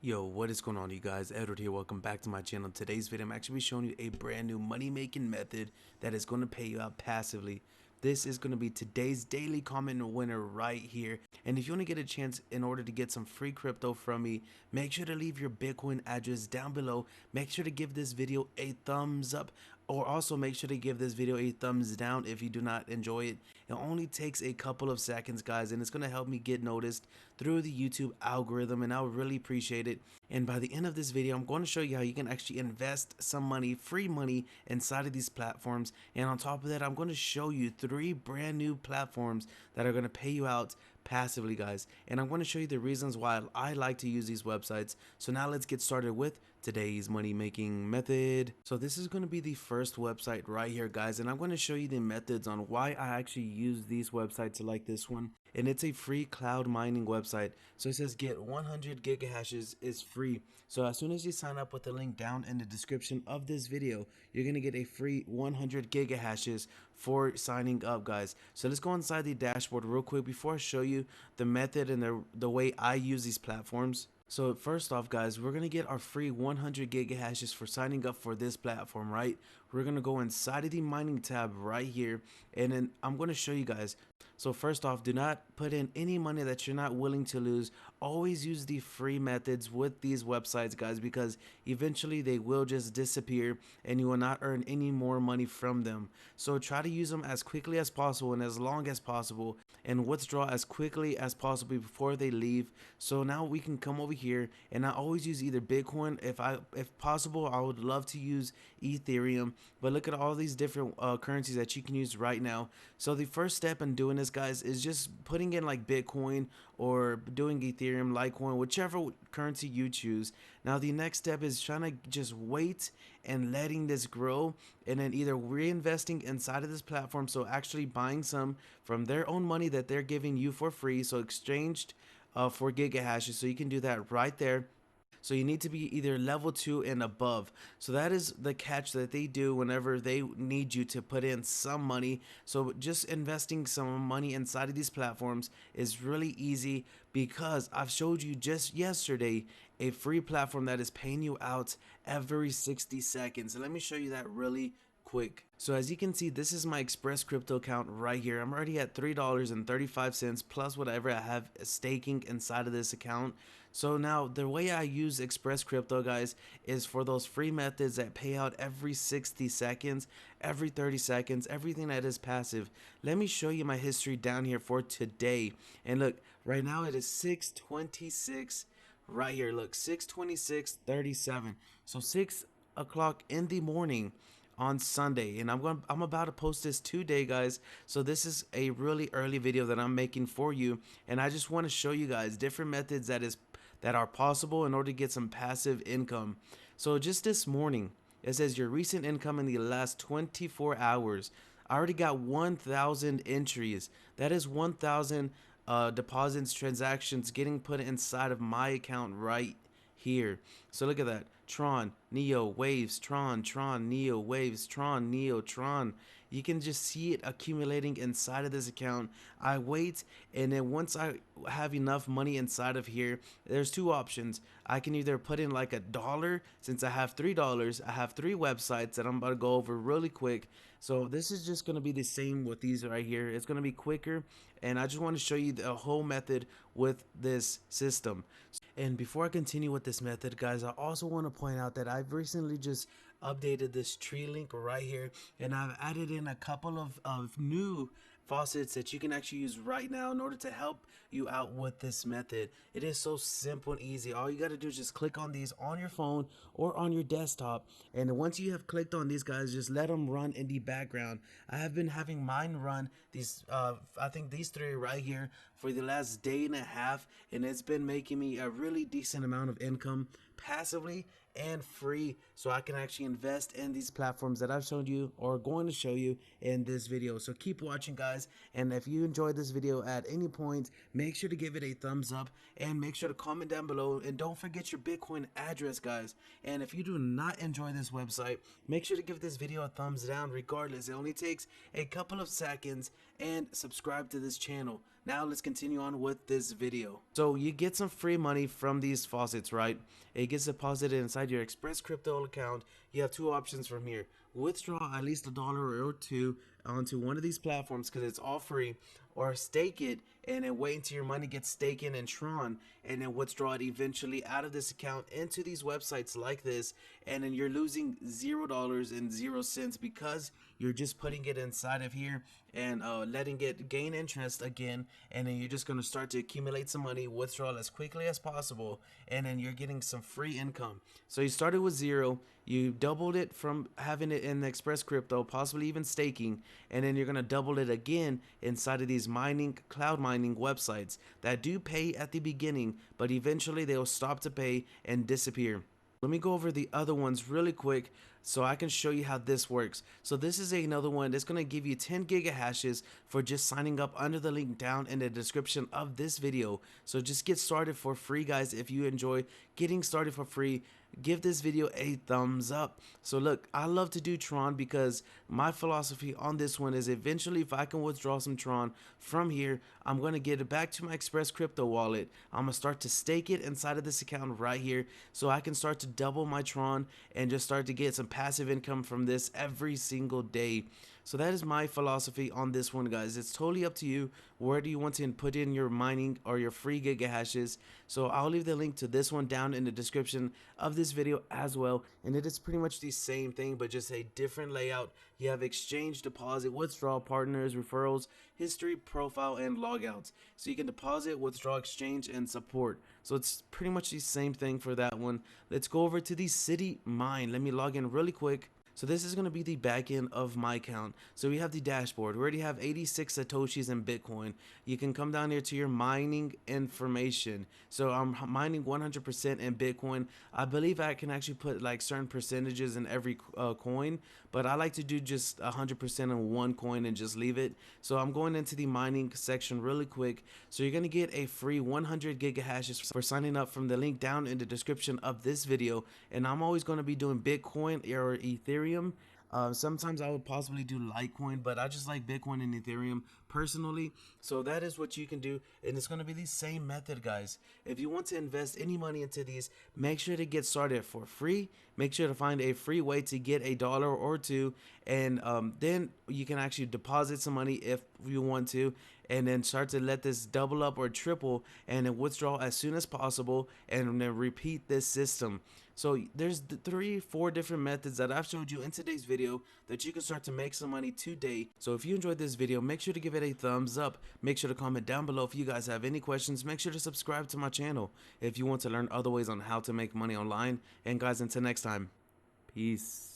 Yo, what is going on, you guys? Edward here. Welcome back to my channel. Today's video, I'm actually showing you a brand new money making method that is going to pay you out passively. This is going to be today's daily comment winner right here. And if you want to get a chance in order to get some free crypto from me, make sure to leave your Bitcoin address down below. Make sure to give this video a thumbs up, or also make sure to give this video a thumbs down if you do not enjoy it. It only takes a couple of seconds, guys, and it's going to help me get noticed through the YouTube algorithm, and I would really appreciate it. And by the end of this video, I'm going to show you how you can actually invest some money, free money, inside of these platforms. And on top of that, I'm going to show you 3 brand new platforms that are going to pay you out passively, guys. And I'm going to show you the reasons why I like to use these websites. So now let's get started with today's money making method. So this is going to be the first website right here, guys, and I'm going to show you the methods on why I actually use these websites like this one. And it's a free cloud mining website. So it says get 100 gigahashes is free. So as soon as you sign up with the link down in the description of this video, you're going to get a free 100 gigahashes for signing up, guys. So let's go inside the dashboard real quick before I show you the method and the way I use these platforms. So first off, guys, we're going to get our free 100 gigahashes for signing up for this platform, right? We're going to go inside of the mining tab right here, and then I'm going to show you guys. So first off, do not put in any money that you're not willing to lose. Always use the free methods with these websites, guys, because eventually they will just disappear and you will not earn any more money from them. So try to use them as quickly as possible and as long as possible, and withdraw as quickly as possible before they leave. So now we can come over here, and I always use either Bitcoin. If possible, I would love to use Ethereum, but look at all these different currencies that you can use right now. So the first step in doing this, guys, is just putting in like Bitcoin or doing Ethereum, Litecoin, whichever currency you choose. Now the next step is trying to just wait and letting this grow, and then either reinvesting inside of this platform, so actually buying some from their own money that they're giving you for free, so exchanged for gigahashes. So you can do that right there. So you need to be either level 2 and above. So that is the catch that they do whenever they need you to put in some money. So just investing some money inside of these platforms is really easy, because I've showed you just yesterday a free platform that is paying you out every 60 seconds. And let me show you that really quick. So as you can see, this is my Express crypto account right here. I'm already at $3.35 plus whatever I have staking inside of this account. So now the way I use Express crypto, guys, is for those free methods that pay out every 60 seconds, every 30 seconds, everything that is passive. Let me show you my history down here for today. And look, right now it is 6:26 right here. Look, 6:26:37. So 6 o'clock in the morning on Sunday, and I'm about to post this today, guys. So this is a really early video that I'm making for you, and I just want to show you guys different methods that are possible in order to get some passive income. So just this morning, it says your recent income in the last 24 hours. I already got 1,000 entries. That is 1,000 deposits, transactions getting put inside of my account right here. So look at that. Tron, Neo, Waves, Tron, Neo, Waves, Tron, Neo, Tron. You can just see it accumulating inside of this account. I wait, and then once I have enough money inside of here, there's 2 options. I can either put in like $1. Since I have $3, I have 3 websites that I'm about to go over really quick. So this is just going to be the same with these right here. It's going to be quicker, and I just want to show you the whole method with this system. And before I continue with this method, guys, I also want to point out that I've recently just updated this tree link right here, and I've added in a couple of new faucets that you can actually use right now in order to help you out with this method. It is so simple and easy. All you got to do is just click on these on your phone or on your desktop, and once you have clicked on these, guys, just let them run in the background. I have been having mine run these I think these 3 right here for the last day and a half, and it's been making me a really decent amount of income passively and free, so I can actually invest in these platforms that I've shown you or going to show you in this video. So keep watching, guys, and if you enjoyed this video at any point, make sure to give it a thumbs up and make sure to comment down below, and don't forget your Bitcoin address, guys. And if you do not enjoy this website, make sure to give this video a thumbs down regardless. It only takes a couple of seconds, and subscribe to this channel. Now let's continue on with this video. So you get some free money from these faucets, right? It gets deposited inside your Express Crypto account. You have two options from here: withdraw at least $1 or two onto one of these platforms because it's all free, or stake it and then wait until your money gets staken in Tron and then withdraw it eventually out of this account into these websites like this, and then you're losing $0.00 because you're just putting it inside of here and letting it gain interest again, and then you're just going to start to accumulate some money, withdraw as quickly as possible, and then you're getting some free income. So you started with zero, you doubled it from having it in the Express Crypto, possibly even staking, and then you're going to double it again inside of these cloud mining websites that do pay at the beginning, but eventually they'll stop to pay and disappear. Let me go over the other ones really quick so I can show you how this works. So this is another one that's going to give you 10 gigahashes for just signing up under the link down in the description of this video. So just get started for free, guys. If you enjoy getting started for free, give this video a thumbs up. So look, I love to do Tron because my philosophy on this one is eventually if I can withdraw some Tron from here, I'm going to get it back to my Express Crypto wallet. I'm going to start to stake it inside of this account right here so I can start to double my Tron and just start to get some passive income from this every single day. So that is my philosophy on this one, guys. It's totally up to you. Where do you want to put in your mining or your free gigahashes? So I'll leave the link to this one down in the description of this video as well. And it is pretty much the same thing, but just a different layout. You have exchange, deposit, withdrawal, partners, referrals, history, profile, and logouts. So you can deposit, withdraw, exchange, and support. So it's pretty much the same thing for that one. Let's go over to the city mine. Let me log in really quick. So this is going to be the back end of my account. So we have the dashboard. We already have 86 Satoshis in Bitcoin. You can come down here to your mining information. So I'm mining 100% in Bitcoin. I believe I can actually put like certain percentages in every coin, but I like to do just 100% in one coin and just leave it. So I'm going into the mining section really quick. So you're going to get a free 100 gigahashes for signing up from the link down in the description of this video. And I'm always going to be doing Bitcoin or Ethereum. Sometimes I would possibly do Litecoin, but I just like Bitcoin and Ethereum personally. So that is what you can do, and it's going to be the same method, guys. If you want to invest any money into these, make sure to get started for free. Make sure to find a free way to get $1 or two, and then you can actually deposit some money if you want to, and then start to let this double up or triple and then withdraw as soon as possible and then repeat this system. So there's 3-4 different methods that I've showed you in today's video that you can start to make some money today. So if you enjoyed this video, make sure to give it a thumbs up. Make sure to comment down below if you guys have any questions. Make sure to subscribe to my channel if you want to learn other ways on how to make money online. And guys, until next time, peace.